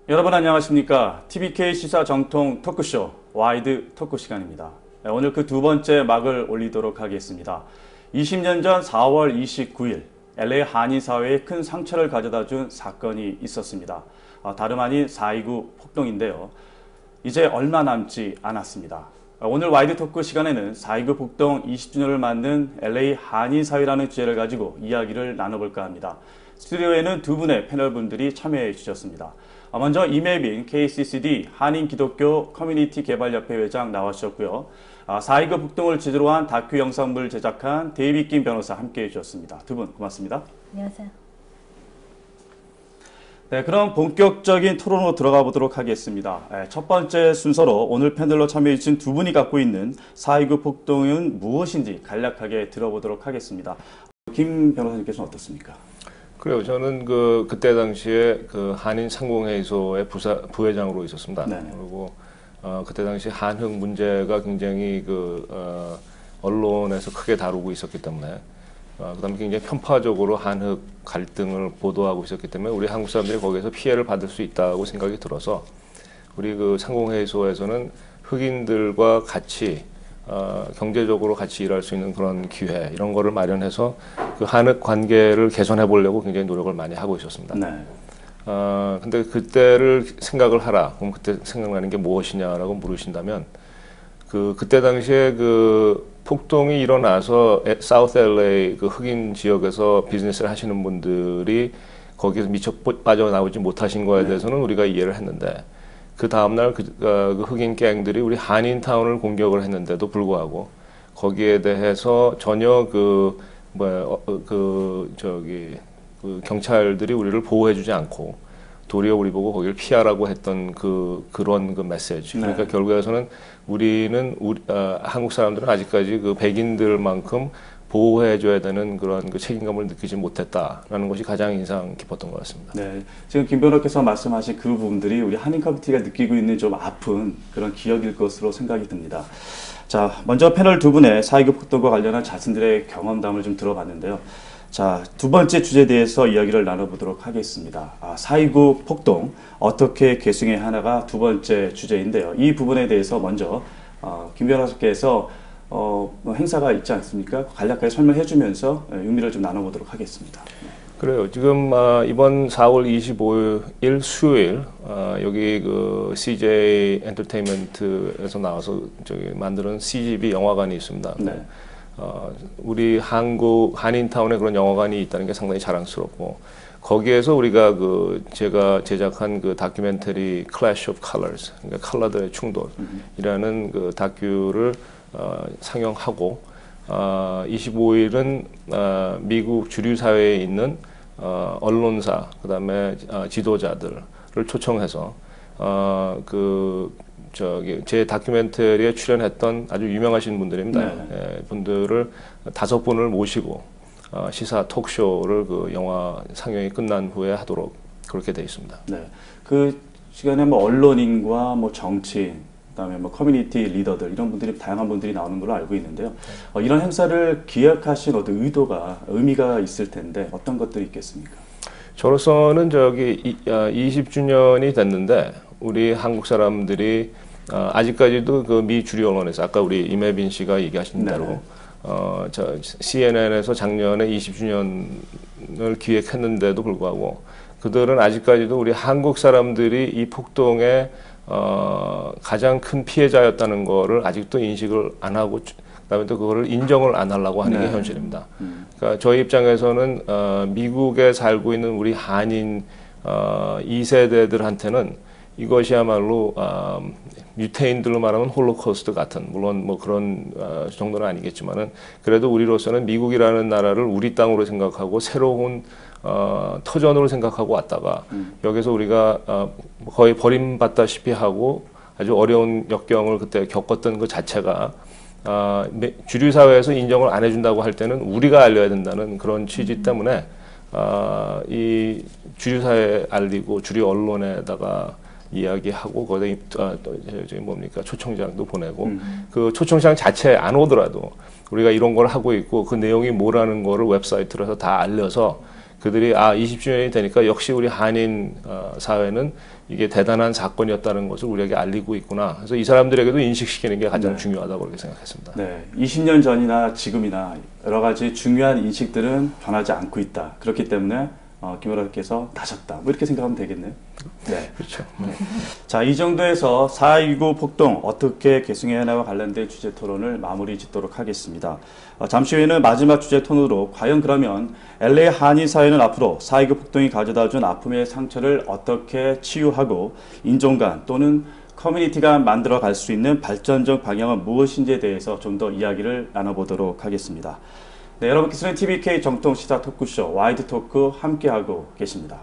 여러분 안녕하십니까? TBK 시사 정통 토크쇼 와이드 토크 시간입니다. 오늘 그 두 번째 막을 올리도록 하겠습니다. 20년 전 4월 29일 LA 한인 사회에 큰 상처를 가져다 준 사건이 있었습니다. 다름 아닌 4.29 폭동인데요. 이제 얼마 남지 않았습니다. 오늘 와이드 토크 시간에는 4.29 폭동 20주년을 맞는 LA 한인 사회라는 주제를 가지고 이야기를 나눠볼까 합니다. 스튜디오에는 두 분의 패널분들이 참여해 주셨습니다. 먼저 이매빈 KCCD 한인기독교 커뮤니티 개발협회 회장 나와주셨고요. 4.29 폭동을 주제로 한 다큐 영상물을 제작한 데이빗 김 변호사 함께해 주셨습니다. 두 분 고맙습니다. 안녕하세요. 네, 그럼 본격적인 토론으로 들어가 보도록 하겠습니다. 첫 번째 순서로 오늘 패널로 참여해 주신 두 분이 갖고 있는 4.29 폭동은 무엇인지 간략하게 들어보도록 하겠습니다. 김 변호사님께서는 어떻습니까? 그래요. 저는 그때 당시에 한인 상공회의소의 부회장으로 있었습니다. 네네. 그리고 그때 당시 한흑 문제가 굉장히 언론에서 크게 다루고 있었기 때문에 그다음에 굉장히 편파적으로 한흑 갈등을 보도하고 있었기 때문에 우리 한국 사람들이 거기에서 피해를 받을 수 있다고 생각이 들어서 우리 상공회의소에서는 흑인들과 같이 경제적으로 같이 일할 수 있는 그런 기회 이런 거를 마련해서 한흑 관계를 개선해 보려고 굉장히 노력을 많이 하고 있었습니다. 네. 근데 그때를 생각을 하라. 그럼 그때 생각나는 게 무엇이냐라고 물으신다면 그때 당시에 폭동이 일어나서 사우스 LA 흑인 지역에서 비즈니스를 하시는 분들이 거기서 미처 빠져나오지 못하신 거에 대해서는 우리가 이해를 했는데 그 다음날 흑인 갱들이 우리 한인타운을 공격을 했는데도 불구하고 거기에 대해서 전혀 경찰들이 우리를 보호해주지 않고 도리어 우리 보고 거기를 피하라고 했던 그런 메시지. 그러니까 네. 결국에서는 한국 사람들은 아직까지 백인들만큼 보호해줘야 되는 그런 책임감을 느끼지 못했다라는 것이 가장 인상 깊었던 것 같습니다. 네, 지금 김 변호사께서 말씀하신 그 부분들이 우리 한인 커뮤니티가 느끼고 있는 좀 아픈 그런 기억일 것으로 생각이 듭니다. 자, 먼저 패널 두 분의 4.29 폭동과 관련한 자신들의 경험담을 좀 들어봤는데요. 자, 두 번째 주제에 대해서 이야기를 나눠보도록 하겠습니다. 4.29 폭동 어떻게 계승해야 하나가 두 번째 주제인데요. 이 부분에 대해서 먼저 김 변호사께서 행사가 있지 않습니까? 간략하게 설명해 주면서 의미를 좀 나눠보도록 하겠습니다. 그래요. 지금 이번 4월 25일 수요일 여기 CJ 엔터테인먼트에서 나와서 만드는 CGV 영화관이 있습니다. 네. 우리 한인타운에 그런 영화관이 있다는 게 상당히 자랑스럽고 거기에서 우리가 제가 제작한 다큐멘터리 Clash of Colors, 그러니까 컬러들의 충돌이라는 다큐를 상영하고 25일은 미국 주류 사회에 있는 언론사 그다음에 지도자들을 초청해서 제 다큐멘터리에 출연했던 아주 유명하신 분들입니다. 네. 분들을 5분을 모시고 시사 톡쇼를 영화 상영이 끝난 후에 하도록 그렇게 돼 있습니다. 네. 그 시간에 언론인과 정치인, 그다음에 커뮤니티 리더들 이런 분들이 다양한 분들이 나오는 걸로 알고 있는데요. 이런 행사를 기획하신 어떤 의미가 있을 텐데 어떤 것들이 있겠습니까? 저로서는 20주년이 됐는데 우리 한국 사람들이 아직까지도 미 주류 언론에서 아까 우리 이매빈 씨가 얘기하신 대로 CNN에서 작년에 20주년을 기획했는데도 불구하고 그들은 아직까지도 우리 한국 사람들이 이 폭동의 가장 큰 피해자였다는 거를 아직도 인식을 안 하고 그다음에 또 그거를 인정을 안 하려고 하는 게 현실입니다. 그러니까 저희 입장에서는 미국에 살고 있는 우리 한인 2세대들한테는 이것이야말로 유태인들로 말하면 홀로코스트 같은 물론 그런 정도는 아니겠지만은 그래도 우리로서는 미국이라는 나라를 우리 땅으로 생각하고 새로운 터전으로 생각하고 왔다가 여기서 우리가 거의 버림받다시피 하고 아주 어려운 역경을 그때 겪었던 그 자체가 주류 사회에서 인정을 안 해준다고 할 때는 우리가 알려야 된다는 그런 취지 때문에 이 주류 사회에 알리고 주류 언론에다가 이야기하고 거기에 초청장도 보내고 그 초청장 자체에 안 오더라도 우리가 이런 걸 하고 있고 그 내용이 뭐라는 거를 웹사이트로 해서 다 알려서 그들이 20주년이 되니까 역시 우리 한인 사회는 이게 대단한 사건이었다는 것을 우리에게 알리고 있구나. 그래서 이 사람들에게도 인식시키는 게 가장 중요하다고 그렇게 생각했습니다. 네, 20년 전이나 지금이나 여러 가지 중요한 인식들은 변하지 않고 있다. 그렇기 때문에 김여라께서 다졌다. 뭐 이렇게 생각하면 되겠네요. 네, 그렇죠. 네. 자, 이 정도에서 4.19 폭동 어떻게 계승해야 하나와 관련된 주제 토론을 마무리 짓도록 하겠습니다. 잠시 후에는 마지막 주제 토론으로 과연 그러면 LA 한인 사회는 앞으로 4.19 폭동이 가져다준 아픔의 상처를 어떻게 치유하고 인종 간 또는 커뮤니티가 만들어 갈 수 있는 발전적 방향은 무엇인지에 대해서 좀 더 이야기를 나눠보도록 하겠습니다. 네, 여러분께서는 TBK 정통 시사 토크쇼 와이드 토크 함께하고 계십니다.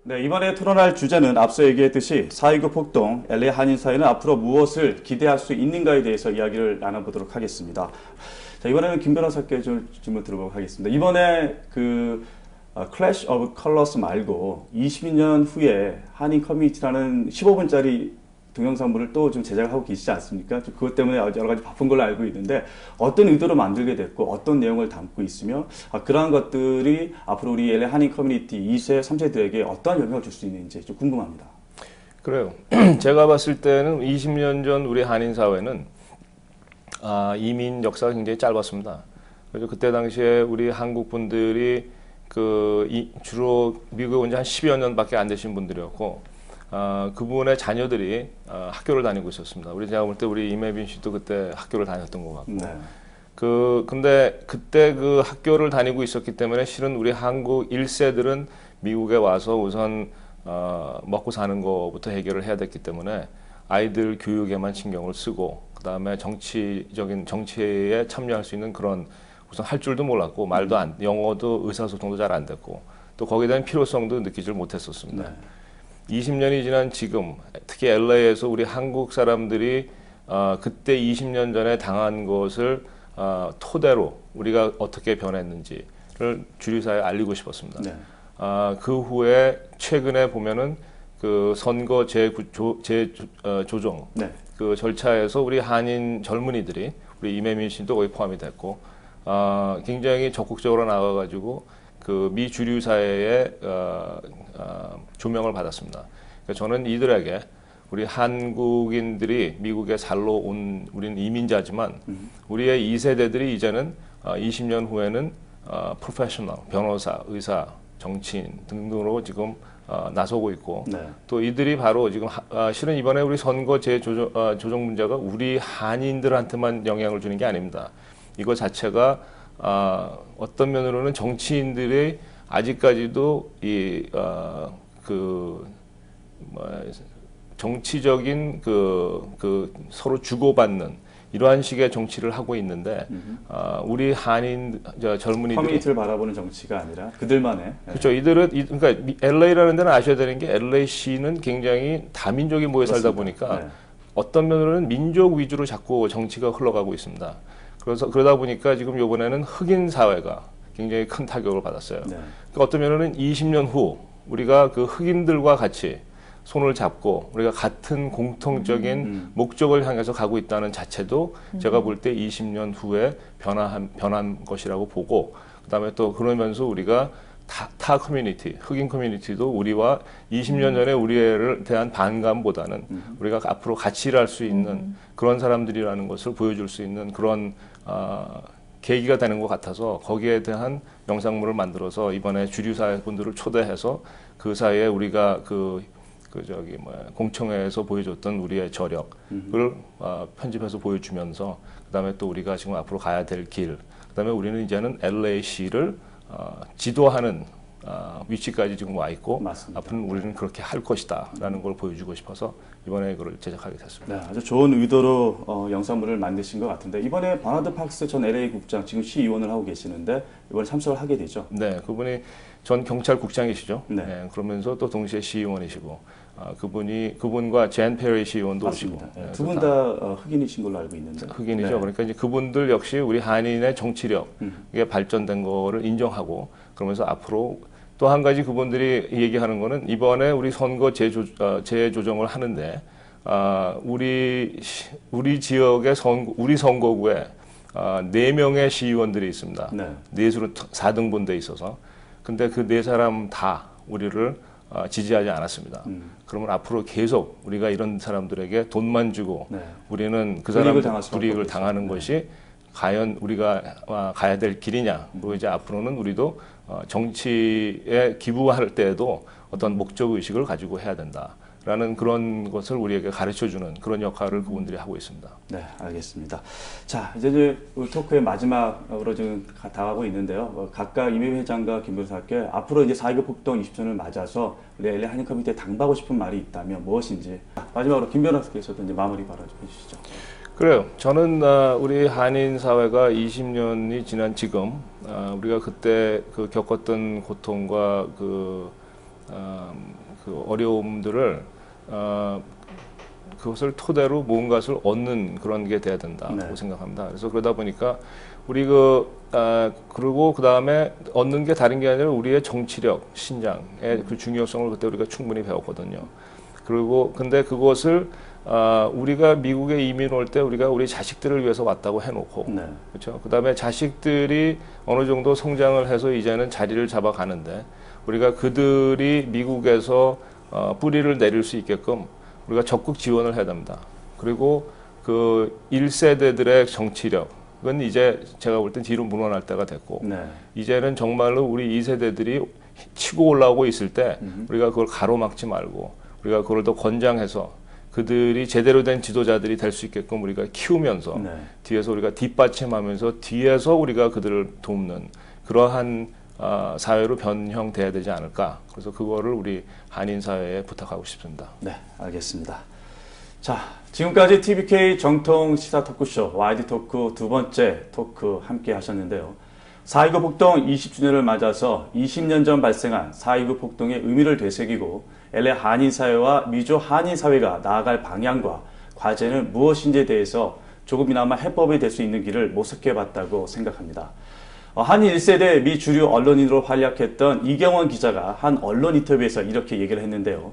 네, 이번에 토론할 주제는 앞서 얘기했듯이 4.19 폭동, LA 한인 사회는 앞으로 무엇을 기대할 수 있는가에 대해서 이야기를 나눠보도록 하겠습니다. 자, 이번에는 김 변호사께 좀 질문 드려보도록 하겠습니다. 이번에 클래시 오브 컬러스 말고 20년 후에 한인 커뮤니티라는 15분짜리 동영상물을 또 좀 제작하고 계시지 않습니까? 그것 때문에 여러 가지 바쁜 걸로 알고 있는데 어떤 의도로 만들게 됐고 어떤 내용을 담고 있으며 그러한 것들이 앞으로 우리 LA 한인 커뮤니티 2세, 3세들에게 어떠한 영향을 줄 수 있는지 좀 궁금합니다. 그래요. 제가 봤을 때는 20년 전 우리 한인 사회는 이민 역사가 굉장히 짧았습니다. 그래서 그때 당시에 우리 한국 분들이 주로 미국에 온 지 한 10여 년밖에 안 되신 분들이었고 그분의 자녀들이 학교를 다니고 있었습니다. 제가 볼 때 우리 이매빈 씨도 그때 학교를 다녔던 것 같고. 네. 근데 그때 그 학교를 다니고 있었기 때문에 실은 우리 한국 1세들은 미국에 와서 우선 먹고 사는 거부터 해결을 해야 됐기 때문에 아이들 교육에만 신경을 쓰고 그다음에 정치에 참여할 수 있는 그런 우선 할 줄도 몰랐고 영어도 의사소통도 잘 안 됐고 또 거기에 대한 필요성도 느끼질 못했었습니다. 네. 20년이 지난 지금 특히 LA에서 우리 한국 사람들이 그때 20년 전에 당한 것을 토대로 우리가 어떻게 변했는지를 주류사회에 알리고 싶었습니다. 네. 그 후에 최근에 보면은 그 선거 재조정 네. 그 절차에서 우리 한인 젊은이들이 우리 이매민 씨도 거기 포함이 됐고 굉장히 적극적으로 나와가지고 그 미주류 사회의 조명을 받았습니다. 그러니까 저는 이들에게 우리 한국인들이 미국에 살러 온 우리는 이민자지만 우리의 2세대들이 이제는 20년 후에는 프로페셔널, 변호사, 의사, 정치인 등등으로 지금 나서고 있고 네. 또 이들이 바로 지금 실은 이번에 우리 선거 재조정 문제가 우리 한인들한테만 영향을 주는 게 아닙니다. 이거 자체가 어떤 면으로는 정치인들이 아직까지도 정치적인 서로 주고받는 이러한 식의 정치를 하고 있는데 우리 한인 젊은이들이 커뮤니티를 바라보는 정치가 아니라 그들만의 그렇죠. 그러니까 LA라는 데는 아셔야 되는 게 LA시는 굉장히 다민족이 모여 살다 보니까 네. 어떤 면으로는 민족 위주로 자꾸 정치가 흘러가고 있습니다. 그러다 보니까 지금 이번에는 흑인 사회가 굉장히 큰 타격을 받았어요. 네. 그러니까 어떤 면에는 20년 후 우리가 그 흑인들과 같이 손을 잡고 우리가 같은 공통적인 목적을 향해서 가고 있다는 자체도 제가 볼 때 20년 후에 변한 것이라고 보고 그다음에 또 그러면서 우리가 타 커뮤니티, 흑인 커뮤니티도 우리와 20년 전에 우리에 대한 반감보다는 우리가 앞으로 같이 일할 수 있는 그런 사람들이라는 것을 보여줄 수 있는 그런 계기가 되는 것 같아서 거기에 대한 영상물을 만들어서 이번에 주류사회 분들을 초대해서 그 사이에 우리가 공청회에서 보여줬던 우리의 저력을 편집해서 보여주면서 그다음에 또 우리가 지금 앞으로 가야 될 길, 그다음에 우리는 이제는 LA시를 지도하는 위치까지 지금 와 있고 맞습니다. 앞으로는 우리는 그렇게 할 것이다라는 걸 보여주고 싶어서 이번에 이걸 제작하게 됐습니다. 네, 아주 좋은 의도로 영상물을 만드신 것 같은데 이번에 버나드 박스 전 LA 국장 지금 시의원을 하고 계시는데 이번에 참석을 하게 되죠? 네, 그분이 전 경찰국장이시죠. 네. 네, 그러면서 또 동시에 시의원이시고 그분과 젠 페리 시의원도 맞습니다. 오시고 네, 두 분 다 흑인이신 걸로 알고 있는데 흑인이죠. 네. 그러니까 이제 그분들 역시 우리 한인의 정치력에 발전된 거를 인정하고 그러면서 앞으로 또 한 가지 그분들이 얘기하는 거는 이번에 우리 선거 재조정을 하는데 우리 지역의 우리 선거구에 4명의 시의원들이 있습니다. 네. 넷으로 4등분돼 있어서. 근데 그 4사람 다 우리를 지지하지 않았습니다. 그러면 앞으로 계속 우리가 이런 사람들에게 돈만 주고 네. 우리는 그 불이익을 사람 당할 수밖에 불이익을 없겠죠. 당하는 것이 과연 우리가 가야 될 길이냐. 그리고 이제 앞으로는 우리도 정치에 기부할 때에도 어떤 목적 의식을 가지고 해야 된다라는 그런 것을 우리에게 가르쳐주는 그런 역할을 그분들이 하고 있습니다. 네, 알겠습니다. 자, 이제 우리 토크의 마지막으로 지금 다가가고 있는데요. 각각 이미 회장과 김 변호사께 앞으로 이제 4.29 폭동 20주년을 맞아서 우리 LA 한인 커뮤니티에 당부하고 싶은 말이 있다면 무엇인지 마지막으로 김 변호사께서도 이제 마무리 발언 좀 해주시죠. 그래요. 저는 우리 한인 사회가 20년이 지난 지금 우리가 그때 그 겪었던 고통과 그 어려움들을 그것을 토대로 무언가를 얻는 그런 게 돼야 된다고 네. 생각합니다. 그래서 그러다 보니까 우리 그리고 그 다음에 얻는 게 다른 게 아니라 우리의 정치력, 신장의 그 중요성을 그때 우리가 충분히 배웠거든요. 그리고 근데 그것을 우리가 미국에 이민 올 때 우리가 우리 자식들을 위해서 왔다고 해놓고, 네. 그렇죠. 그다음에 자식들이 어느 정도 성장을 해서 이제는 자리를 잡아가는데 우리가 그들이 미국에서 뿌리를 내릴 수 있게끔 우리가 적극 지원을 해야 됩니다. 그리고 그 1세대들의 정치력은 이제 제가 볼 땐 뒤로 물러날 때가 됐고, 네. 이제는 정말로 우리 2세대들이 치고 올라오고 있을 때 우리가 그걸 가로막지 말고 우리가 그걸 더 권장해서 그들이 제대로 된 지도자들이 될 수 있게끔 우리가 키우면서 네. 뒤에서 우리가 뒷받침하면서 뒤에서 우리가 그들을 돕는 그러한 사회로 변형돼야 되지 않을까. 그래서 그거를 우리 한인 사회에 부탁하고 싶습니다. 네, 알겠습니다. 자, 지금까지 TBK 정통 시사 토크쇼 와이드 토크 두 번째 토크 함께 하셨는데요. 4.29 폭동 20주년을 맞아서 20년 전 발생한 4.29 폭동의 의미를 되새기고 LA 한인사회와 미주 한인사회가 나아갈 방향과 과제는 무엇인지에 대해서 조금이나마 해법이 될 수 있는 길을 모색해봤다고 생각합니다. 한인 1세대 미 주류 언론인으로 활약했던 이경원 기자가 한 언론 인터뷰에서 이렇게 얘기를 했는데요.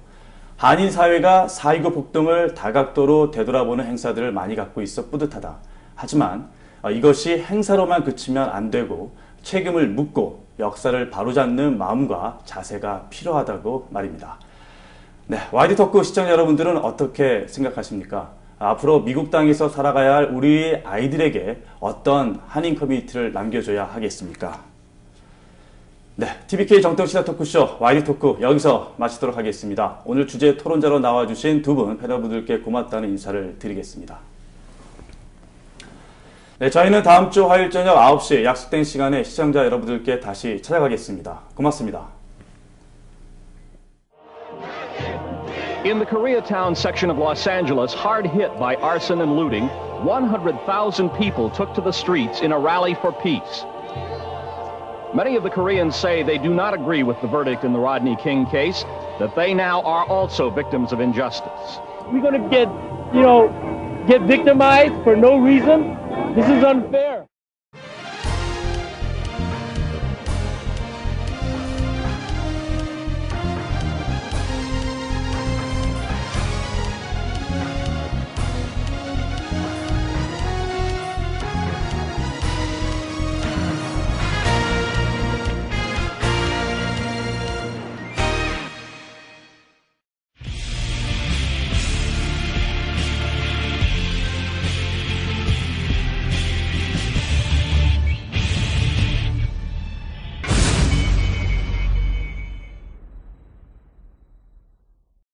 한인사회가 4.29 폭동을 다각도로 되돌아보는 행사들을 많이 갖고 있어 뿌듯하다. 하지만 이것이 행사로만 그치면 안 되고 책임을 묻고 역사를 바로잡는 마음과 자세가 필요하다고 말입니다. 네, 와이드 토크 시청자 여러분들은 어떻게 생각하십니까? 앞으로 미국 땅에서 살아가야 할 우리 아이들에게 어떤 한인 커뮤니티를 남겨줘야 하겠습니까? 네, TBK 정통시사 토크쇼 와이드 토크 여기서 마치도록 하겠습니다. 오늘 주제 토론자로 나와주신 두 분 패널분들께 고맙다는 인사를 드리겠습니다. 네, 저희는 다음 주 화요일 저녁 9시 약속된 시간에 시청자 여러분들께 다시 찾아가겠습니다. 고맙습니다. In the Koreatown section of Los Angeles, hard hit by arson and looting, 100,000 people took to the streets in a rally for peace. Many of the Koreans say they do not agree with the verdict in the Rodney King case, that they now are also victims of injustice. We're going to get victimized for no reason. This is unfair.